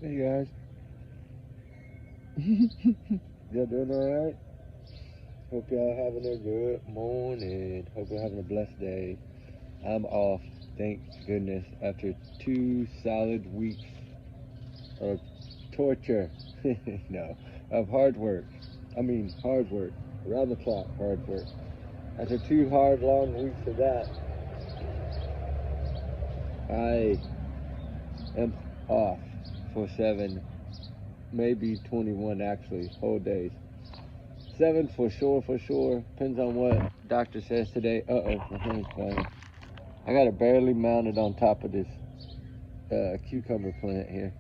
Hey guys, y'all doing alright? Hope y'all having a good morning. Hope you're having a blessed day. I'm off, thank goodness, after 2 solid weeks of torture. No, of hard work. Hard work. Around the clock, hard work. After 2 hard, long weeks of that, I am off for 7, maybe 21 actually, whole days. 7 for sure, for sure. Depends on what doctor says today. Uh-oh, my hand's flying. I got it barely mounted on top of this cucumber plant here.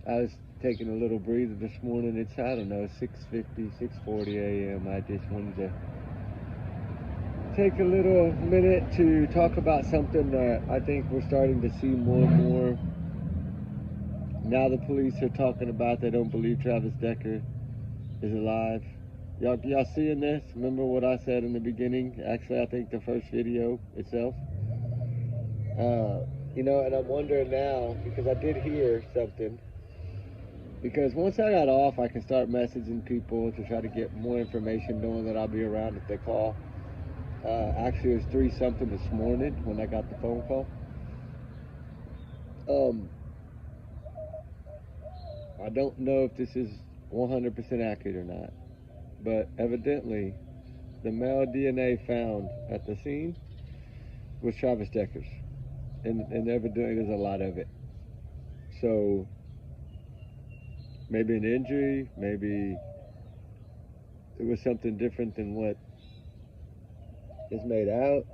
I was taking a little breather this morning. It's, I don't know, 6:50, 6:40 a.m. I just wanted to take a little minute to talk about something that I think we're starting to see more and more. Now the police are talking about they don't believe Travis Decker is alive. Y'all seeing this? Remember what I said in the beginning? Actually, I think the first video itself. And I'm wondering now, because I did hear something. Because once I got off, I can start messaging people to try to get more information, knowing that I'll be around if they call. Actually, it was 3 something this morning when I got the phone call. I don't know if this is 100% accurate or not, but evidently, the male DNA found at the scene was Travis Decker's. And evidently there's a lot of it. So maybe an injury, maybe it was something different than what is made out.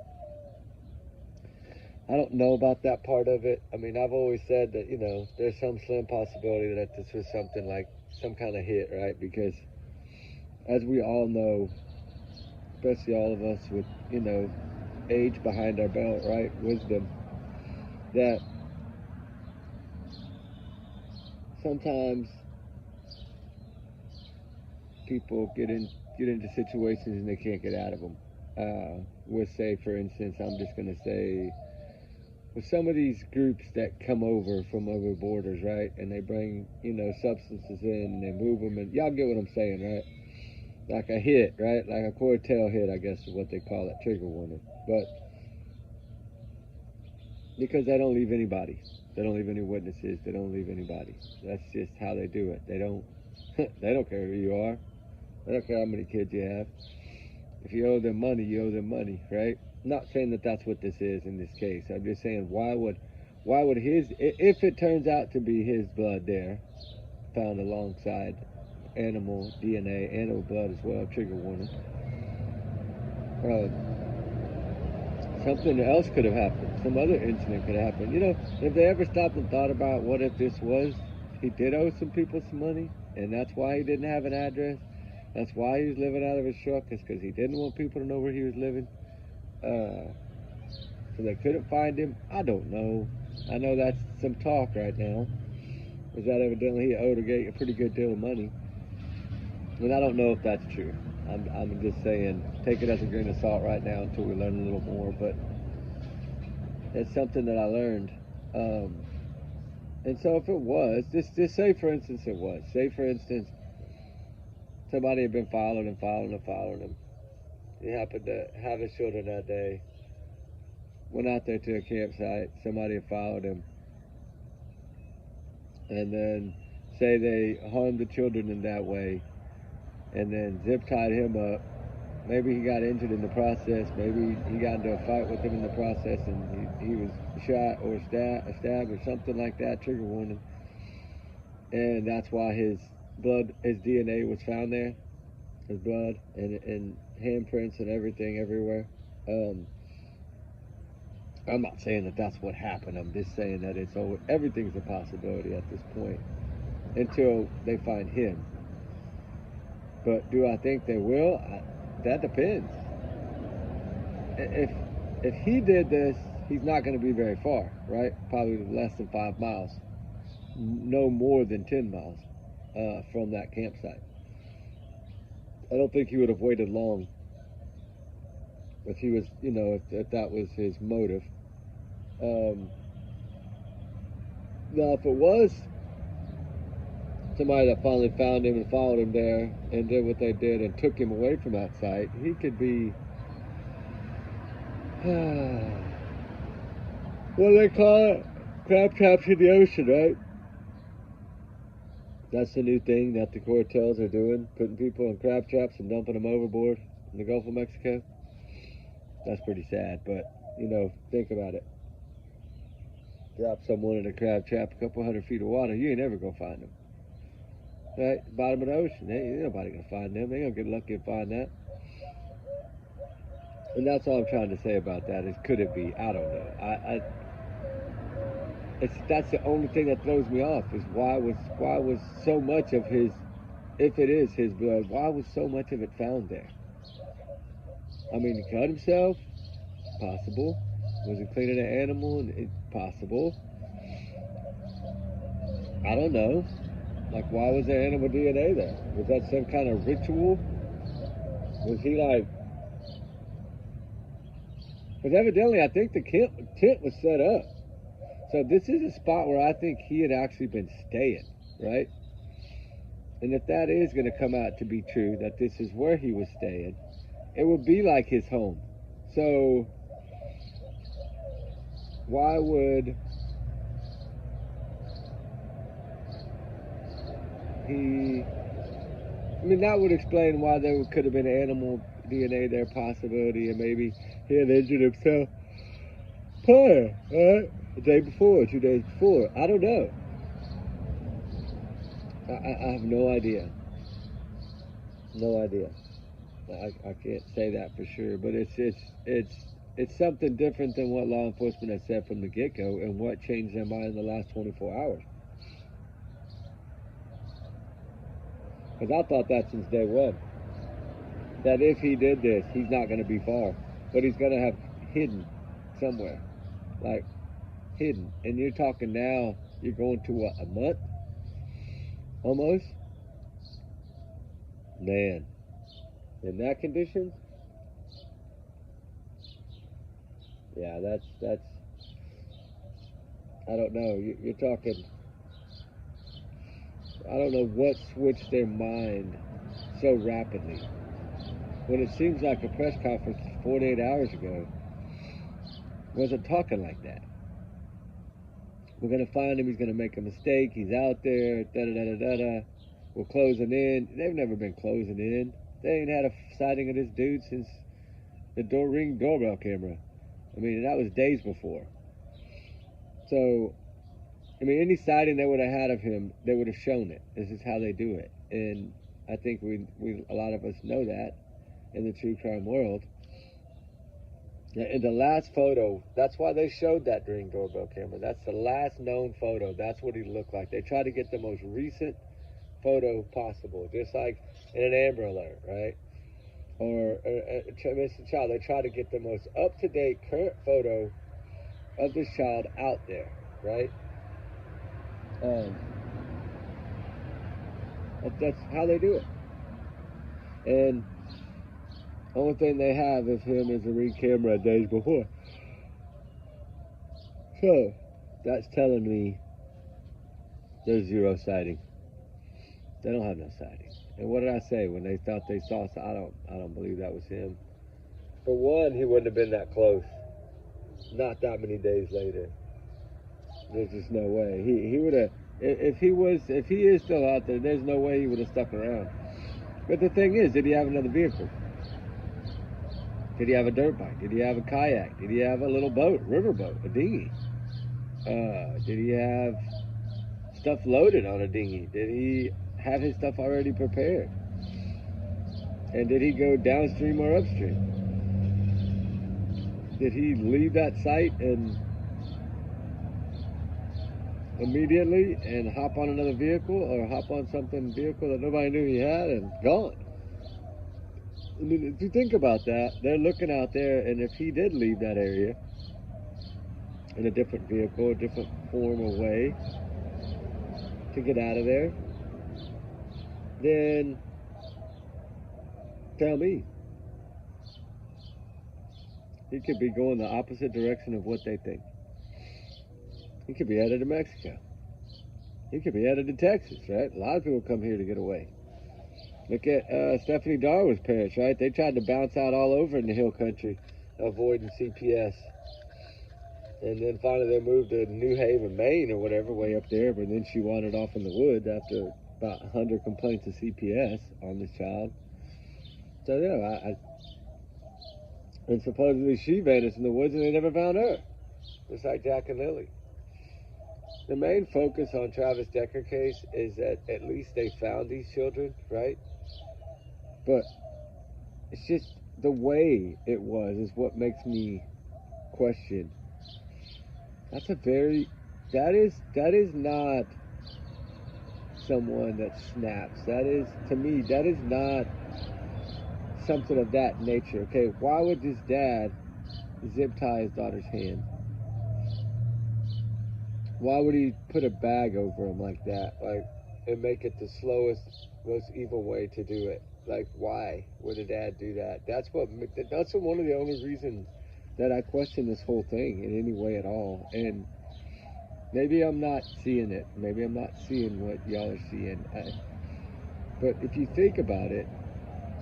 I don't know about that part of it. I've always said that, there's some slim possibility that this was something like some kind of hit, right? Because as we all know, especially all of us with, age behind our belt, right? Wisdom, that sometimes people get into situations and they can't get out of them. With, say, for instance, I'm just going to say, with some of these groups that come over from over borders, right, and they bring, substances in and they move them, and y'all get what I'm saying, right? Like a hit, right? Like a quartel hit, I guess is what they call it, trigger warning. But because they don't leave anybody, they don't leave any witnesses, they don't leave anybody. That's just how they do it. They don't, they don't care who you are. They don't care how many kids you have. If you owe them money, you owe them money, right? I'm not saying that that's what this is in this case. I'm just saying why would his, if it turns out to be his blood there, found alongside animal DNA, animal blood as well, trigger warning, something else could have happened. Some other incident could have happened. If they ever stopped and thought about what if this was, he did owe some people some money, and that's why he didn't have an address. That's why he was living out of his truck, is because he didn't want people to know where he was living. So they couldn't find him. I don't know. I know that's some talk right now, is that evidently he owed a pretty good deal of money. And I don't know if that's true. I'm just saying, take it as a grain of salt right now until we learn a little more. But it's something that I learned. And so if it was, just say for instance it was. Say for instance, somebody had been following him. He happened to have his children that day. Went out there to a campsite. Somebody had followed him. And then say they harmed the children in that way. And then zip tied him up. Maybe he got injured in the process. Maybe he got into a fight with them in the process and he was shot or stabbed or something like that, trigger warning. And that's why his DNA was found there. His blood and handprints and everything everywhere. I'm not saying that that's what happened. I'm just saying that everything's a possibility at this point until they find him. But do I think they will? That depends. If he did this, he's not going to be very far, right? Probably less than 5 miles, no more than 10 miles from that campsite. I don't think he would have waited long if he was, if that was his motive. Now, if it was somebody that finally found him and followed him there and did what they did and took him away from that site, he could be, what do they call it? Crab traps in the ocean, right? That's the new thing that the cartels are doing, putting people in crab traps and dumping them overboard in the Gulf of Mexico. That's pretty sad, but, you know, think about it. Drop someone in a crab trap a couple 100 feet of water, you ain't ever gonna find them. Right? Bottom of the ocean, ain't nobody gonna find them. They gonna get lucky and find that. And that's all I'm trying to say about that is, could it be? I don't know. That's the only thing that throws me off is why was so much of his, if it is his blood, why was so much of it found there? I mean, he cut himself, possible. Was he cleaning an animal? Possible. I don't know. Like, why was there animal DNA there? Was that some kind of ritual? Was he like? Because evidently, I think the tent was set up. So this is a spot where I think he had actually been staying, right? And if that is going to come out to be true, that this is where he was staying, it would be like his home. So why would he? I mean, that would explain why there could have been animal DNA there, possibility, and maybe he had injured himself prior, right? The day before, 2 days before. I don't know. I have no idea. No idea. I can't say that for sure, but it's something different than what law enforcement has said from the get-go and what changed their mind in the last 24 hours. Because I thought that since day one, that if he did this, he's not going to be far, but he's going to have hidden somewhere, like hidden. And you're talking now, you're going to what, a month? Almost? Man, in that condition? Yeah, that's I don't know. You're talking, I don't know what switched their mind so rapidly. When it seems like a press conference 48 hours ago wasn't talking like that. We're going to find him. He's going to make a mistake. He's out there. Da-da-da-da-da-da. We're closing in. They've never been closing in. They ain't had a sighting of this dude since the Ring doorbell camera. I mean, that was days before. So, I mean, any sighting they would have had of him, they would have shown it. This is how they do it. And I think we a lot of us know that in the true crime world. In the last photo, that's why they showed that Ring doorbell camera. That's the last known photo. That's what he looked like. They try to get the most recent photo possible, just like in an Amber Alert, right? Or missing child. They try to get the most up-to-date current photo of this child out there, right? That's how they do it. And the only thing they have of him is a Ring camera days before. So that's telling me there's zero sighting. They don't have no sighting. And what did I say when they thought they saw? I don't believe that was him. For one, he wouldn't have been that close. Not that many days later. There's just no way. He would have. If he is still out there, there's no way he would have stuck around. But the thing is, did he have another vehicle? Did he have a dirt bike? Did he have a kayak? Did he have a little boat, riverboat, a dinghy? Did he have stuff loaded on a dinghy? Did he have his stuff already prepared? And did he go downstream or upstream? Did he leave that site and immediately and hop on another vehicle or hop on vehicle that nobody knew he had and gone? I mean, if you think about that, they're looking out there, and if he did leave that area in a different vehicle, a different form or way to get out of there, then tell me. He could be going the opposite direction of what they think. He could be headed to Mexico. He could be headed to Texas, right? A lot of people come here to get away. Look at Stephanie Darwin's parents, right? They tried to bounce out all over in the hill country, avoiding CPS. And then finally they moved to New Haven, Maine or whatever, way up there. But then she wandered off in the woods after about 100 complaints of CPS on this child. So, yeah, and supposedly she vanished in the woods and they never found her. Just like Jack and Lily. The main focus on Travis Decker case is that at least they found these children, right? But it's just the way it was is what makes me question. That is not someone that snaps. That is, to me, that is not something of that nature. Okay, why would this dad zip tie his daughter's hand? Why would he put a bag over him like that? Like, and make it the slowest, most evil way to do it? Like, why would a dad do that? That's one of the only reasons that I question this whole thing in any way at all. And maybe I'm not seeing it. Maybe I'm not seeing what y'all are seeing. But if you think about it,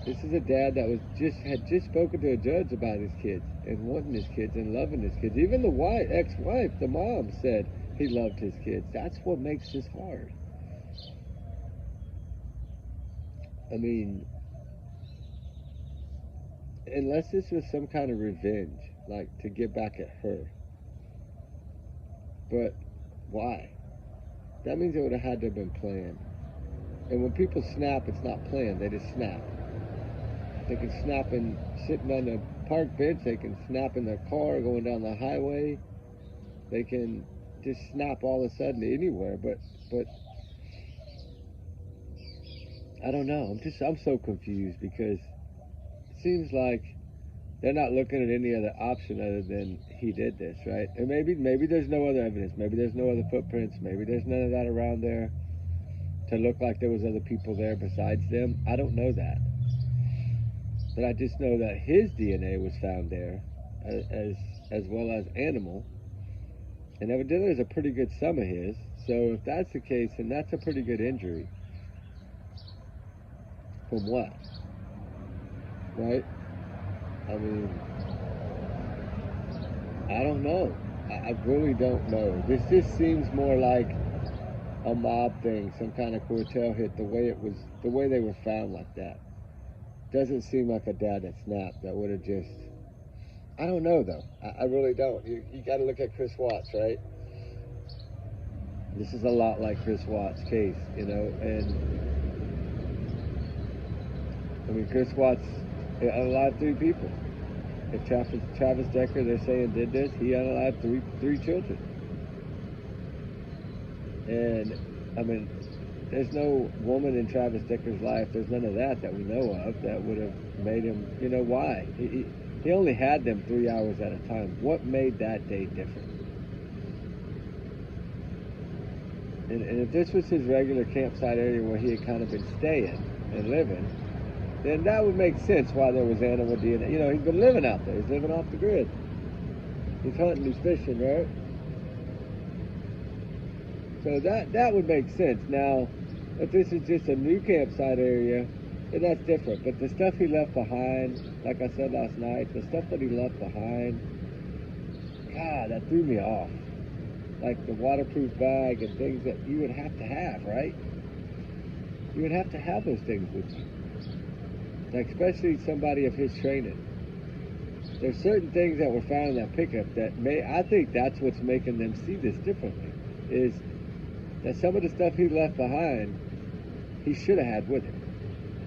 this is a dad that had just spoken to a judge about his kids and wanting his kids and loving his kids. Even the ex-wife, the mom, said he loved his kids. That's what makes this hard. I mean, unless this was some kind of revenge, like to get back at her. But why? That means it would have had to have been planned. And when people snap, it's not planned. They just snap. They can snap in sitting on the park bench. They can snap in their car going down the highway. They can just snap all of a sudden anywhere. But I don't know. I'm so confused because it seems like they're not looking at any other option other than he did this, right? And maybe there's no other evidence. Maybe there's no other footprints. Maybe there's none of that around there to look like there was other people there besides them. I don't know that. But I just know that his DNA was found there, as well as animal. And evidently there's a pretty good sum of his. So if that's the case, then that's a pretty good injury. From what? Right? I mean, I don't know. I really don't know. This just seems more like a mob thing, some kind of cartel hit, the way they were found like that. Doesn't seem like a dad that snapped, that would have just... I don't know, though. I really don't. You got to look at Chris Watts, right? This is a lot like Chris Watts' case, you know, and... I mean, Chris Watts unalived 3 people. If Travis Decker, they're saying, did this, he unalived three children. And, I mean, there's no woman in Travis Decker's life, there's none of that we know of that would have made him, you know, why? He only had them 3 hours at a time. What made that day different? And if this was his regular campsite area where he had kind of been staying and living, then that would make sense why there was animal DNA. You know, he's been living out there. He's living off the grid. He's hunting, he's fishing, right? So that would make sense. Now, if this is just a new campsite area, then that's different. But the stuff he left behind, like I said last night, the stuff that he left behind, God, that threw me off. Like the waterproof bag and things that you would have to have, right? You would have to have those things with you. Like, especially somebody of his training. There's certain things that were found in that pickup that I think that's what's making them see this differently, is that some of the stuff he left behind, he should have had with him.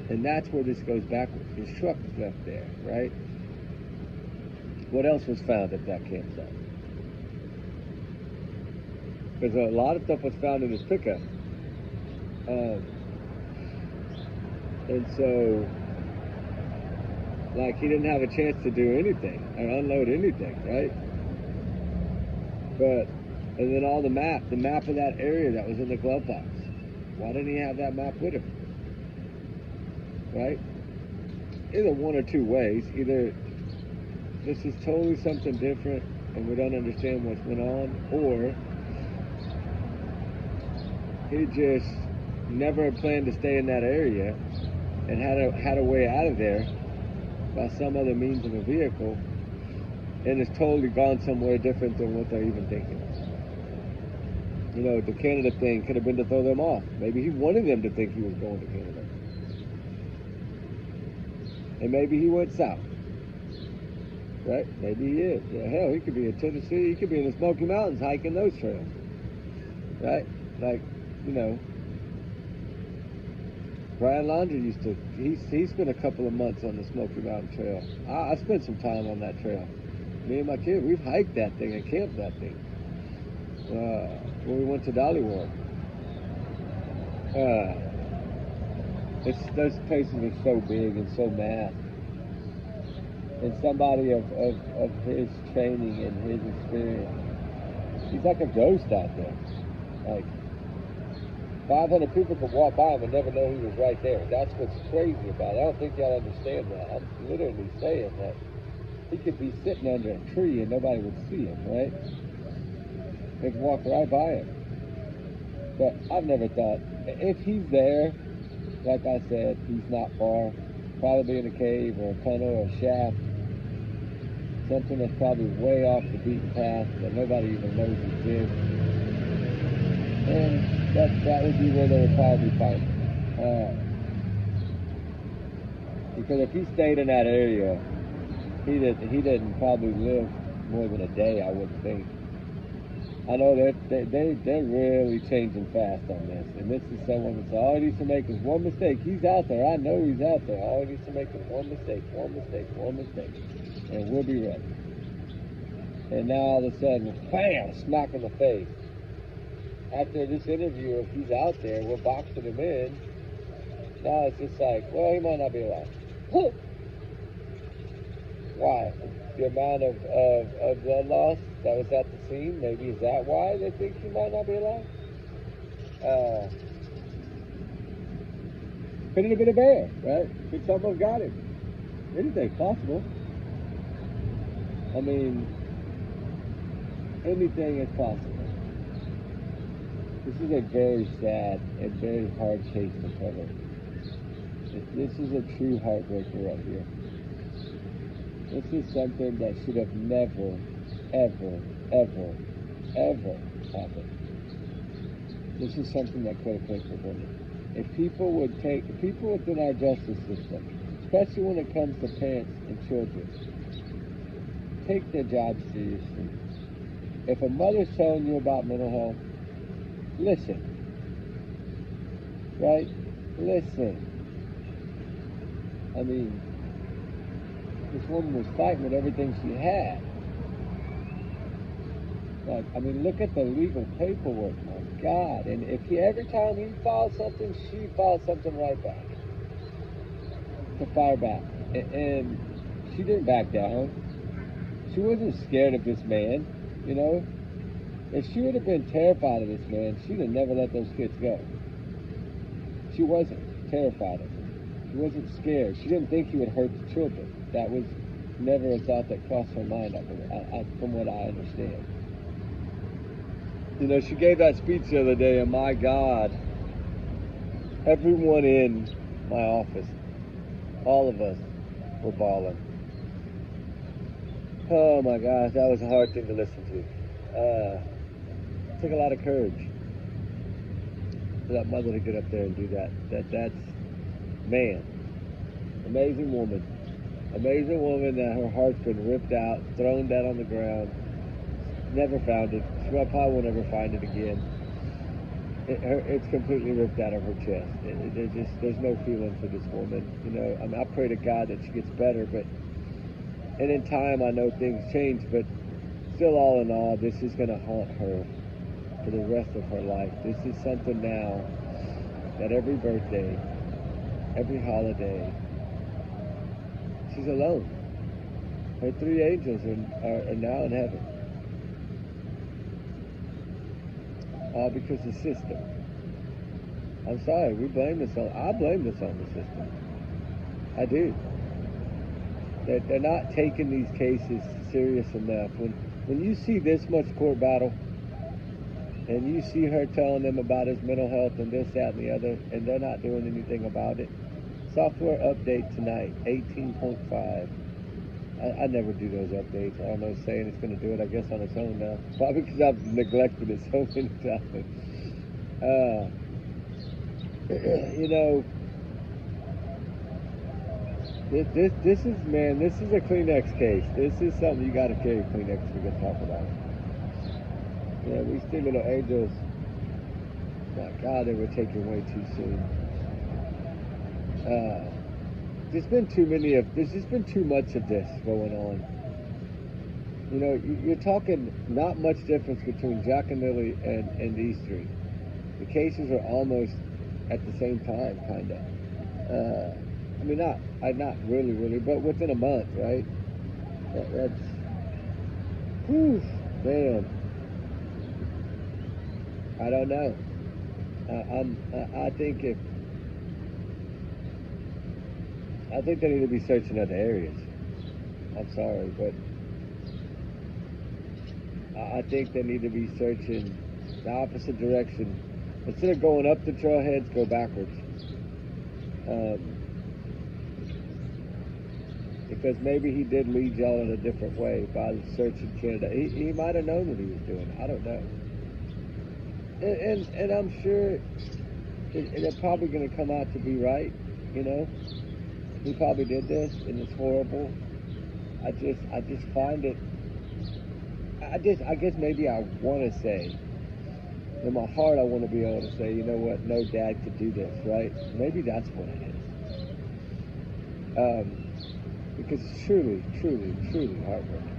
And that's where this goes backwards. His truck was left there, right? What else was found at that campsite? Because a lot of stuff was found in his pickup. And so, like, he didn't have a chance to do anything or unload anything, right? And then all the map of that area that was in the glove box. Why didn't he have that map with him? Right? Either one or two ways. Either this is totally something different and we don't understand what's going on, or He just never planned to stay in that area and had a way out of there by some other means of a vehicle, and has totally gone somewhere different than what they're even thinking. You know, the Canada thing could have been to throw them off. Maybe he wanted them to think he was going to Canada. And maybe he went south. Right? Maybe he is. Yeah, hell, he could be in Tennessee. He could be in the Smoky Mountains hiking those trails. Right? Like, you know, Brian Laundrie used to, he spent a couple of months on the Smoky Mountain Trail. I spent some time on that trail. Me and my kid, we've hiked that thing and camped that thing. When we went to Dollywood. Those places are so big and so massive. And somebody of his training and his experience, he's like a ghost out there. Like, 500 people could walk by him and never know he was right there. That's what's crazy about it. I don't think y'all understand that. I'm literally saying that he could be sitting under a tree and nobody would see him, right? They could walk right by him. But I've never thought, if he's there, like I said, he's not far. Probably in a cave or a tunnel or a shaft. Something that's probably way off the beaten path that nobody even knows exists. And that would be where they would probably find him. Because if he stayed in that area, he didn't probably live more than a day, I wouldn't think. I know that they're really changing fast on this. And this is someone that's all he needs to make is one mistake. He's out there. I know he's out there. All he needs to make is one mistake. And we'll be ready. And now all of a sudden, bam, smack in the face. After this interview, if he's out there, we're boxing him in. Now it's just like, well, he might not be alive. Why? The amount of blood loss that was at the scene, maybe is that why they think he might not be alive? Could it have been a bear, right? Could someone have got him? Anything's possible. I mean, anything is possible. This is a very sad and very hard case to cover. This is a true heartbreaker right here. This is something that should have never, ever, ever, ever happened. This is something that could have been prevented. If people within our justice system, especially when it comes to parents and children, take their job seriously. If a mother's telling you about mental health, listen. Right? Listen. I mean, this woman was fighting with everything she had. Like, I mean, look at the legal paperwork. My God. And if every time he filed something, she filed something right back. To fire back. And she didn't back down. She wasn't scared of this man, you know? If she would have been terrified of this man, she'd have never let those kids go. She wasn't terrified of him. She wasn't scared. She didn't think he would hurt the children. That was never a thought that crossed her mind, from what I understand. You know, she gave that speech the other day, and my God, everyone in my office, all of us, were bawling. Oh my gosh, that was a hard thing to listen to. It took a lot of courage for that mother to get up there and do that. That's, man, amazing woman. Amazing woman that her heart's been ripped out, thrown down on the ground, never found it. She probably will never find it again. It's completely ripped out of her chest. There's no feeling for this woman. You know, I mean, I pray to God that she gets better, and in time I know things change, but still, all in all, this is going to haunt her for the rest of her life. This is something now that every birthday, every holiday, she's alone. Her 3 angels are now in heaven. All because of the system. I'm sorry, I blame this on the system. I do. They're not taking these cases serious enough. When you see this much court battle, and you see her telling them about his mental health and this, that, and the other, and they're not doing anything about it. Software update tonight, 18.5. I never do those updates. I don't know, saying it's going to do it, I guess, on its own now. Probably because I've neglected it so many times. You know, this is, man, this is a Kleenex case. This is something you got to carry Kleenex if we're going to talk about. Yeah, these two little angels, my God, they were taken way too soon. There's just been too much of this going on. You know, you're talking not much difference between Jack and Lily and these three. The cases are almost at the same time, kind of. I mean, not really, but within a month, right? That's, whew, man. I don't know. I think they need to be searching other areas. I'm sorry, but I think they need to be searching the opposite direction. Instead of going up the trailheads, go backwards. Because maybe he did lead y'all in a different way by the search in Canada. He might have known what he was doing. I don't know. And I'm sure it's probably going to come out to be right, you know. He probably did this, and it's horrible. I just find it. I guess maybe I want to say, in my heart, I want to be able to say, you know what, no dad could do this, right? Maybe that's what it is. Because it's truly heartbreaking.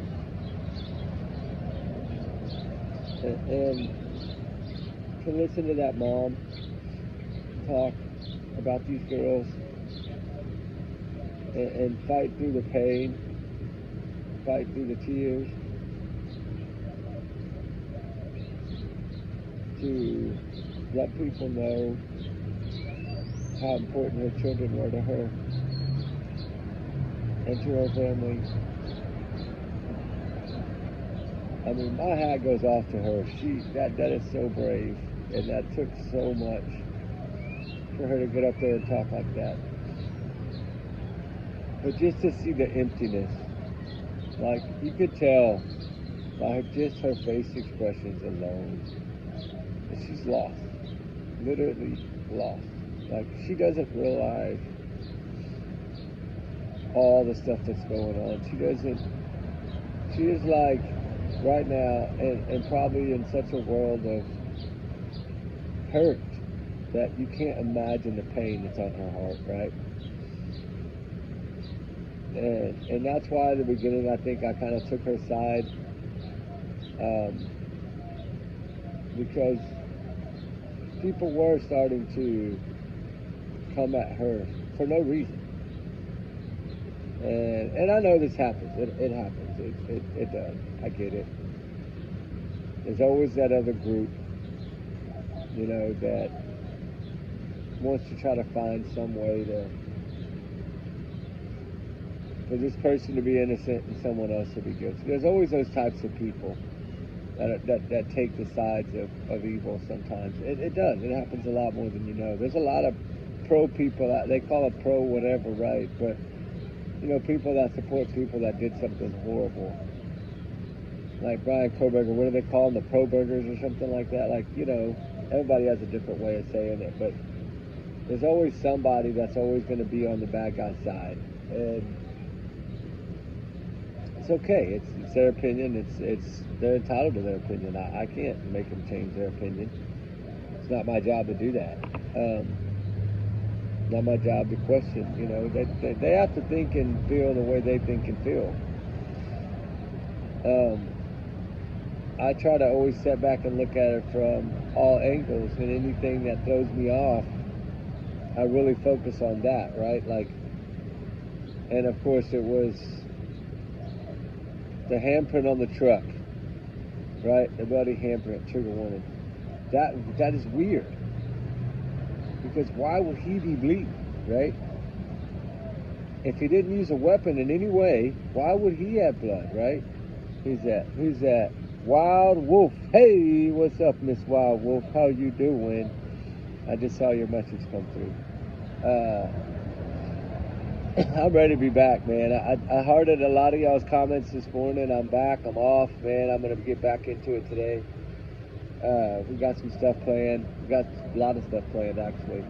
And to listen to that mom talk about these girls and fight through the pain, fight through the tears, to let people know how important her children were to her and to her family. I mean, my hat goes off to her. That is so brave, and that took so much for her to get up there and talk like that. But just to see the emptiness, like you could tell by just her face expressions alone, that she's lost, literally lost. Like she doesn't realize all the stuff that's going on. She is like right now, and probably in such a world of hurt that you can't imagine the pain that's on her heart, right? And that's why at the beginning I think I kind of took her side, because people were starting to come at her for no reason. And I know this happens. It happens. It does. I get it. There's always that other group, you know, that wants to try to find some way for this person to be innocent and someone else to be guilty. There's always those types of people that take the sides of evil sometimes. It does. It happens a lot more than you know. There's a lot of pro people out, they call it pro whatever, right? But you know, people that support people that did something horrible. Like Brian Koberger, what do they call them? The pro-burgers or something like that? Like, you know, everybody has a different way of saying it, but there's always somebody that's always going to be on the bad guy's side. And it's okay. It's their opinion. They're entitled to their opinion. I can't make them change their opinion. It's not my job to do that. Not my job to question. You know, they have to think and feel the way they think and feel. I try to always sit back and look at it from all angles, and anything that throws me off, I really focus on that, right? Like, and of course it was the handprint on the truck, right? The bloody handprint, trigger warning. That is weird. Because why would he be bleeding, right? If he didn't use a weapon in any way, why would he have blood, right? Who's that? Wild Wolf. Hey, what's up, Miss Wild Wolf? How you doing? I just saw your message come through. I'm ready to be back, man. I hearted a lot of y'all's comments this morning. I'm back. I'm off, man. I'm going to get back into it today. We got some stuff planned. We got a lot of stuff planned, actually.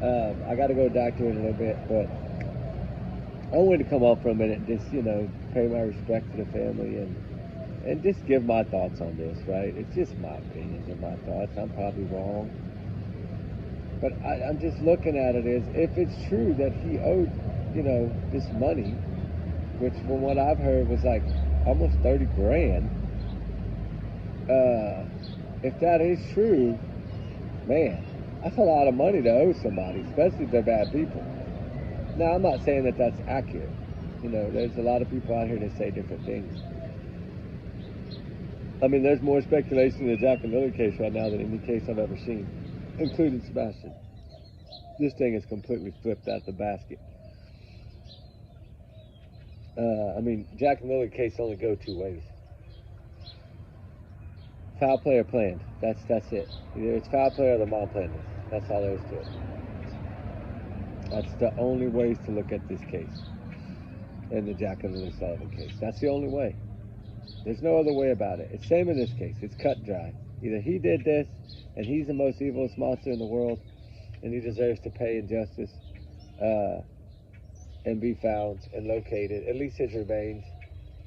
I got to go back to it in a little bit, but I wanted to come off for a minute and just, pay my respect to the family and just give my thoughts on this, right? It's just my opinions and my thoughts. I'm probably wrong. But I'm just looking at it as if it's true that he owed, this money, which from what I've heard was like almost 30 grand. If that is true, man, that's a lot of money to owe somebody, especially if they're bad people. Now, I'm not saying that that's accurate. There's a lot of people out here that say different things. I mean, there's more speculation in the Jack and Lily case right now than any case I've ever seen, including Sebastian. This thing is completely flipped out the basket. Jack and Lily case only go two ways. Foul play or planned. That's it. Either it's foul play or the mom planned this. That's all there is to it. That's the only ways to look at this case. In the Jack and Lily Sullivan case. That's the only way. There's no other way about it. It's same in this case. It's cut dry. Either he did this, and he's the most evilest monster in the world, and he deserves to pay injustice, and be found and located, at least his remains.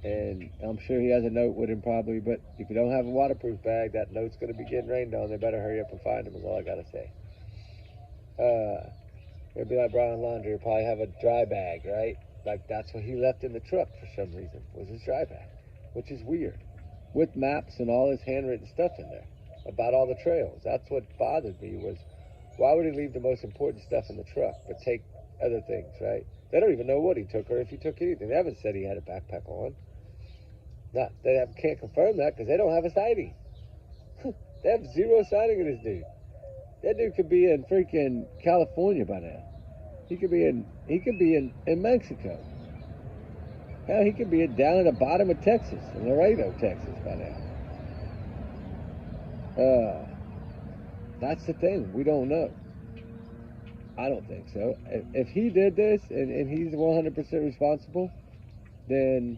And I'm sure he has a note with him probably, but if you don't have a waterproof bag, that note's going to be getting rained on. They better hurry up and find him is all I got to say. It'd be like Brian Laundrie. He'll probably have a dry bag, right? Like that's what he left in the truck for some reason, was his dry bag, which is weird. With maps and all his handwritten stuff in there about all the trails. That's what bothered me was, why would he leave the most important stuff in the truck but take other things, right? They don't even know what he took or if he took anything. They haven't said he had a backpack on. Can't confirm that because they don't have a sighting. They have zero sighting of this dude. That dude could be in freaking California by now. He could be in Mexico. Hell, he could be down at the bottom of Texas, in Laredo, Texas by now. That's the thing. We don't know. I don't think so. If he did this and he's 100% responsible, then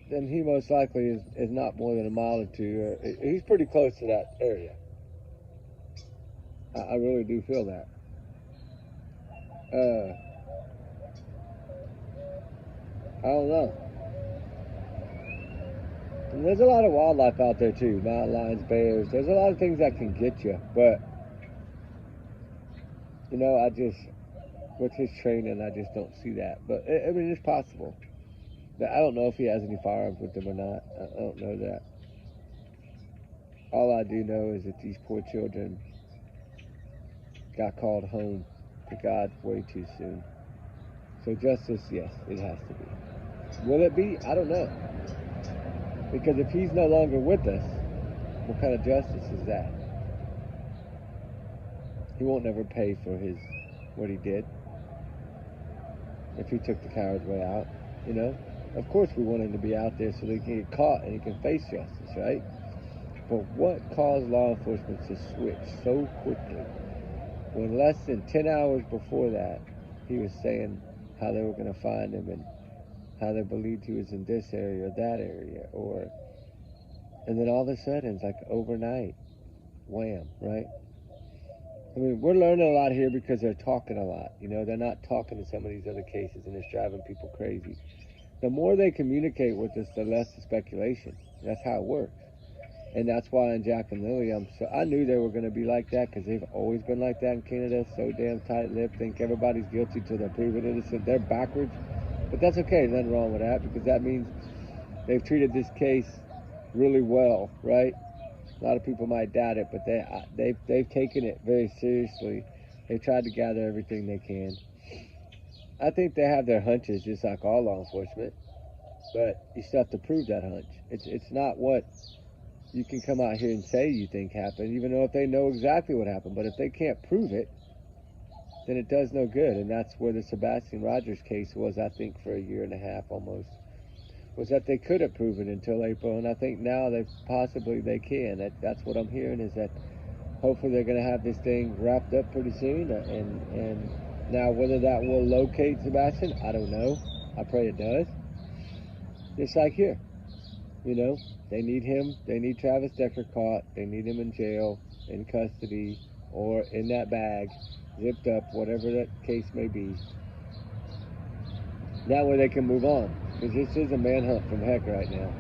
he most likely is not more than a mile or two. He's pretty close to that area. I really do feel that. I don't know. And there's a lot of wildlife out there too. Mountain lions, bears. There's a lot of things that can get you. But, with his training, I just don't see that. But, it's possible. I don't know if he has any firearms with him or not. I don't know that. All I do know is that these poor children got called home to God way too soon. So justice, yes, it has to be. Will it be? I don't know. Because if he's no longer with us, what kind of justice is that? He won't never pay for what he did. If he took the coward's way out, Of course we want him to be out there so that he can get caught and he can face justice, right? But what caused law enforcement to switch so quickly when less than 10 hours before that, he was saying how they were going to find him and how they believed he was in this area or that area, and then all of a sudden it's like overnight, wham, right? We're learning a lot here because they're talking a lot. They're not talking to some of these other cases, and it's driving people crazy. The more they communicate with us, the less the speculation. That's how it works. And that's why in Jack and Lily, I knew they were going to be like that because they've always been like that in Canada. So damn tight-lipped, think everybody's guilty till they're proven innocent. They're backwards. But that's okay. Nothing wrong with that because that means they've treated this case really well, right? A lot of people might doubt it, but they've taken it very seriously. They've tried to gather everything they can. I think they have their hunches, just like all law enforcement, but you still have to prove that hunch. It's not what you can come out here and say you think happened, even though if they know exactly what happened. But if they can't prove it, then it does no good. And that's where the Sebastian Rogers case was, I think, for a year and a half almost. was that they could approve it until April, and I think now they can. That's what I'm hearing, is that hopefully they're going to have this thing wrapped up pretty soon. And now whether that will locate Sebastian, I don't know. I pray it does. Just like here, you know, they need him. They need Travis Decker caught. They need him in jail, in custody, or in that bag, zipped up, whatever that case may be. That way they can move on, because this is a manhunt from heck right now.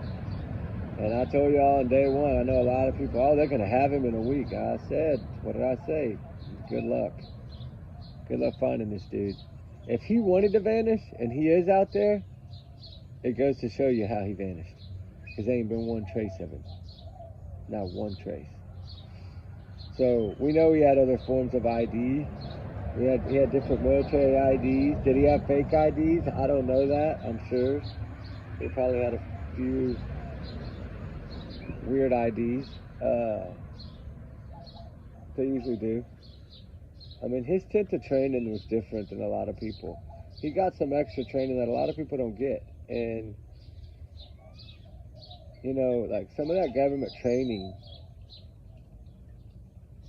And I told y'all on day one, I know a lot of people, oh, they're going to have him in a week. I said, what did I say? Good luck. Good luck finding this dude. If he wanted to vanish, and he is out there, it goes to show you how he vanished. Because there ain't been one trace of him. Not one trace. So we know he had other forms of ID. He had different military IDs. Did he have fake IDs? I don't know that. I'm sure. He probably had a few weird IDs. They usually do. I mean, his tint of training was different than a lot of people. He got some extra training that a lot of people don't get. And, you know, like some of that government training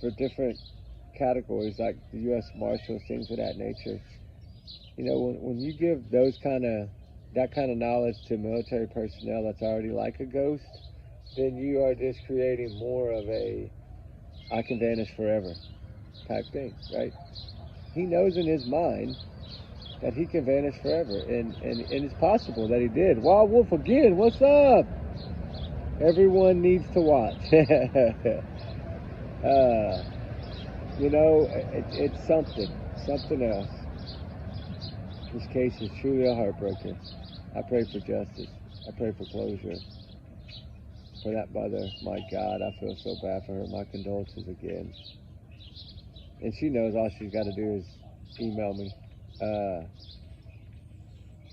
for different categories, like the U.S. Marshals, things of that nature. You know, when you give that kind of knowledge to military personnel that's already like a ghost, then you are just creating more of a I can vanish forever type thing, right? He knows in his mind that he can vanish forever, and it's possible that he did. Wild Wolf again, what's up? Everyone needs to watch. You know, it's something else. This case is truly a heartbreaker. I pray for justice. I pray for closure. For that mother, my God, I feel so bad for her. My condolences again. And she knows all she's got to do is email me.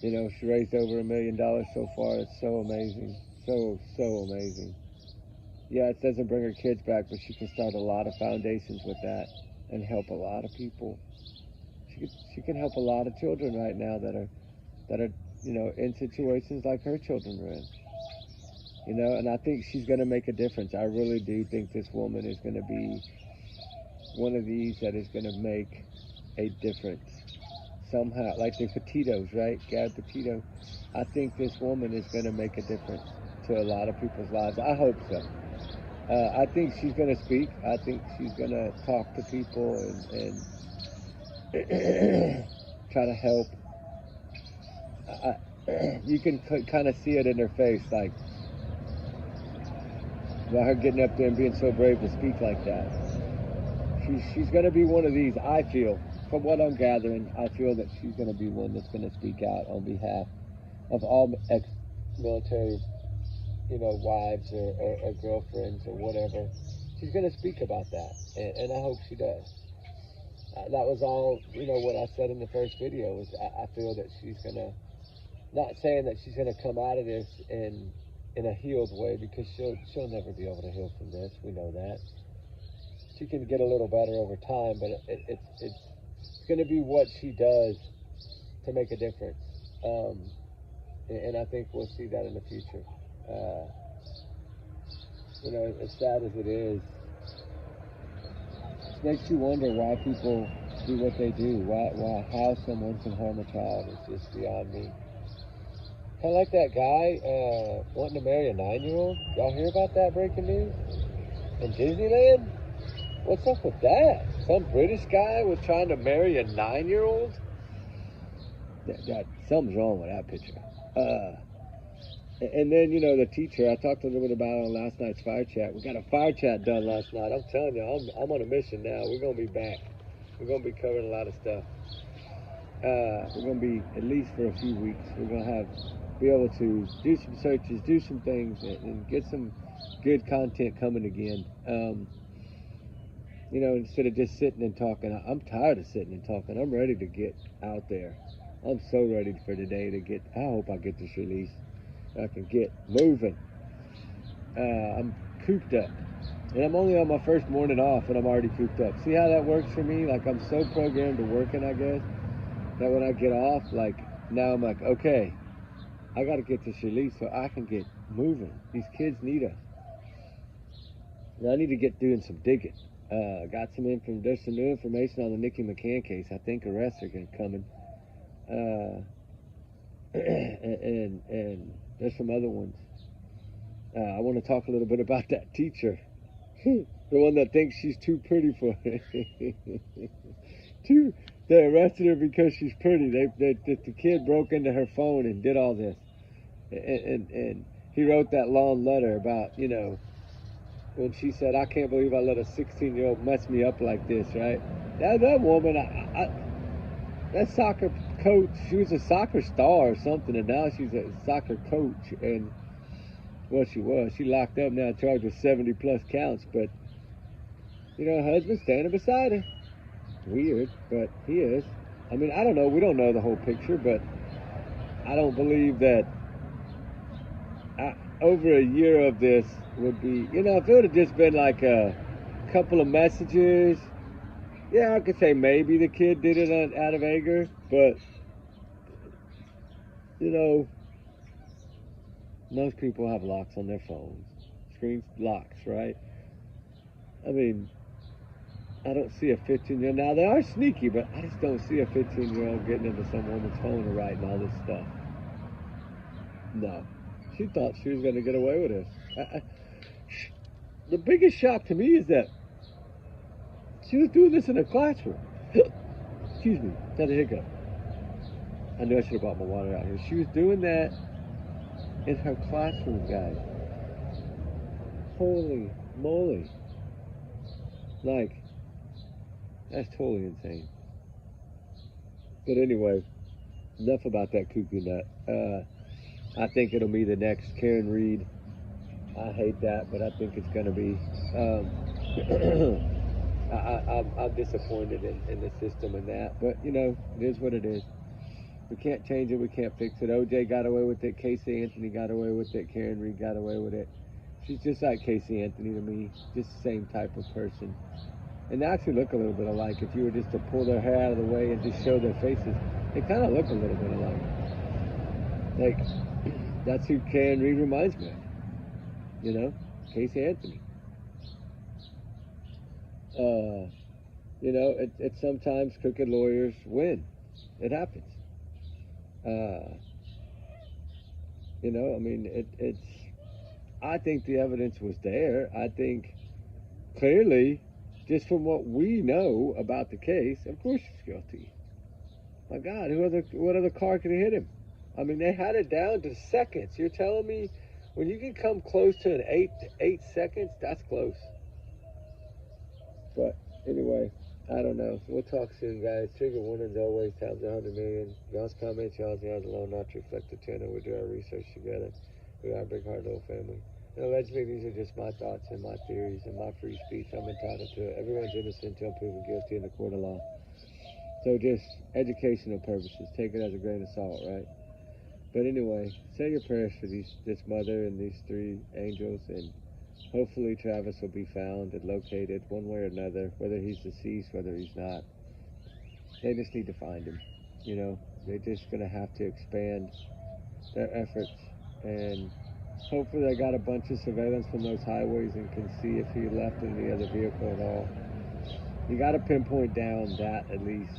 You know, she raised over $1 million so far. It's so amazing. So amazing. Yeah, it doesn't bring her kids back, but she can start a lot of foundations with that and help a lot of people. She can help a lot of children right now that are you know, in situations like her children were in. You know, and I think she's going to make a difference. I really do think this woman is going to be one of these that is going to make a difference somehow. Like the Petitos, right? Gab Petito. I think this woman is going to make a difference to a lot of people's lives. I hope so. I think she's going to speak. I think she's going to talk to people and try to help. You can kind of see it in her face, like, about her getting up there and being so brave to speak like that. She's going to be one of these, I feel, from what I'm gathering, I feel that she's going to be one that's going to speak out on behalf of all ex-military, you know, wives or girlfriends or whatever. She's going to speak about that, and I hope she does. That was all, you know, what I said in the first video, was I feel that she's going to, not saying that she's going to come out of this in a healed way, because she'll never be able to heal from this. We know that. She can get a little better over time, but it's going to be what she does to make a difference. And I think we'll see that in the future. You know, as sad as it is, it makes you wonder why people do what they do. How someone can harm a child is just beyond me. Kind of like that guy wanting to marry a 9-year-old. Y'all hear about that breaking news? In Disneyland? What's up with that? Some British guy was trying to marry a 9-year-old? Something's wrong with that picture. And then, you know, the teacher, I talked a little bit about it on last night's fire chat. We got a fire chat done last night. I'm telling you, I'm on a mission now. We're going to be back. We're going to be covering a lot of stuff. We're going to be, at least for a few weeks, we're going to be able to do some searches, do some things, and get some good content coming again. You know, instead of just sitting and talking. I'm tired of sitting and talking. I'm ready to get out there. I'm so ready for today to get, I hope I get this released. I can get moving. I'm cooped up. And I'm only on my first morning off and I'm already cooped up. See how that works for me? Like, I'm so programmed to working, I guess, that when I get off, like, now I'm like, okay, I got to get this released so I can get moving. These kids need us. I need to get doing some digging. Got some there's some new information on the Nikki McCann case. I think arrests are coming. And there's some other ones. I want to talk a little bit about that teacher. The one that thinks she's too pretty for it. They arrested her because she's pretty. The kid broke into her phone and did all this. And he wrote that long letter about, you know, when she said, I can't believe I let a 16-year-old mess me up like this, right? That woman, that soccer coach, she was a soccer star or something, and now she's a soccer coach. And well, she locked up now, charged with 70 plus counts. But you know, her husband's standing beside her. Weird, but he is. I mean, I don't know. We don't know the whole picture, but I don't believe that over a year of this would be, you know, if it would have just been like a couple of messages, yeah, I could say maybe the kid did it out of anger. But you know, most people have locks on their phones, screen locks, right? I mean, I don't see a 15-year-old. Now, they are sneaky, but I just don't see a 15-year-old getting into some woman's phone and writing all this stuff. No. She thought she was going to get away with this. The biggest shock to me is that she was doing this in her classroom. Excuse me. Had a hiccup. I knew I should have brought my water out here. She was doing that in her classroom, guys. Holy moly. Like, that's totally insane. But anyway, enough about that cuckoo nut. I think it'll be the next Karen Reed. I hate that, but I think it's going to be. I'm disappointed in the system and that. But, you know, it is what it is. We can't change it. We can't fix it. OJ got away with it. Casey Anthony got away with it. Karen Reed got away with it. She's just like Casey Anthony to me. Just the same type of person. And they actually look a little bit alike. If you were just to pull their hair out of the way and just show their faces, they kind of look a little bit alike. Like, that's who Karen Reed reminds me of. You know? Casey Anthony. You know, it sometimes crooked lawyers win. It happens. You know, I mean, it's. I think the evidence was there. I think clearly, just from what we know about the case, of course he's guilty. My God, what other car could have hit him? I mean, they had it down to seconds. You're telling me when you can come close to an 8 seconds, that's close. But anyway, I don't know. We'll talk soon, guys. Trigger warnings always times 100 million. Y'all's comments, y'all's alone, not to reflect the channel. We do our research together. We are a big heart little family. And allegedly, these are just my thoughts and my theories and my free speech. I'm entitled to it. Everyone's innocent until proven guilty in the court of law. So just educational purposes. Take it as a grain of salt, right? But anyway, say your prayers for this mother and these 3 angels, and hopefully Travis will be found and located one way or another, whether he's deceased, whether he's not. They just need to find him. You know, they're just going to have to expand their efforts, and hopefully they got a bunch of surveillance from those highways and can see if he left in the other vehicle at all. You got to pinpoint down that at least.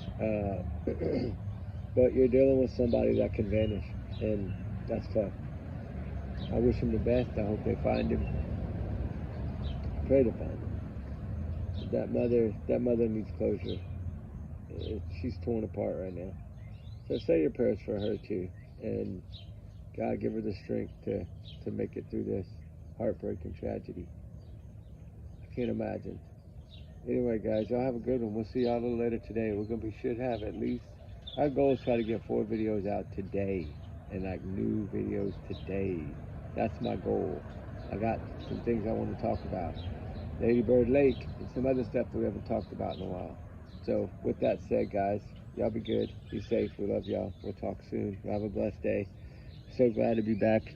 But you're dealing with somebody that can vanish, and that's tough. I wish him the best. I hope they find him. Pray to find him. That mother needs closure. She's torn apart right now. So say your prayers for her too, and God give her the strength to make it through this heartbreaking tragedy. I can't imagine. Anyway, guys, y'all have a good one. We'll see y'all a little later today. Should have at least, our goal is try to get 4 videos out today, and like new videos today. That's my goal. I got some things I want to talk about. Lady Bird Lake and some other stuff that we haven't talked about in a while. So with that said, guys, y'all be good. Be safe. We love y'all. We'll talk soon. Have a blessed day. So glad to be back.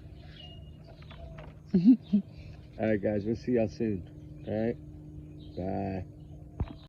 All right, guys. We'll see y'all soon. All right. Bye.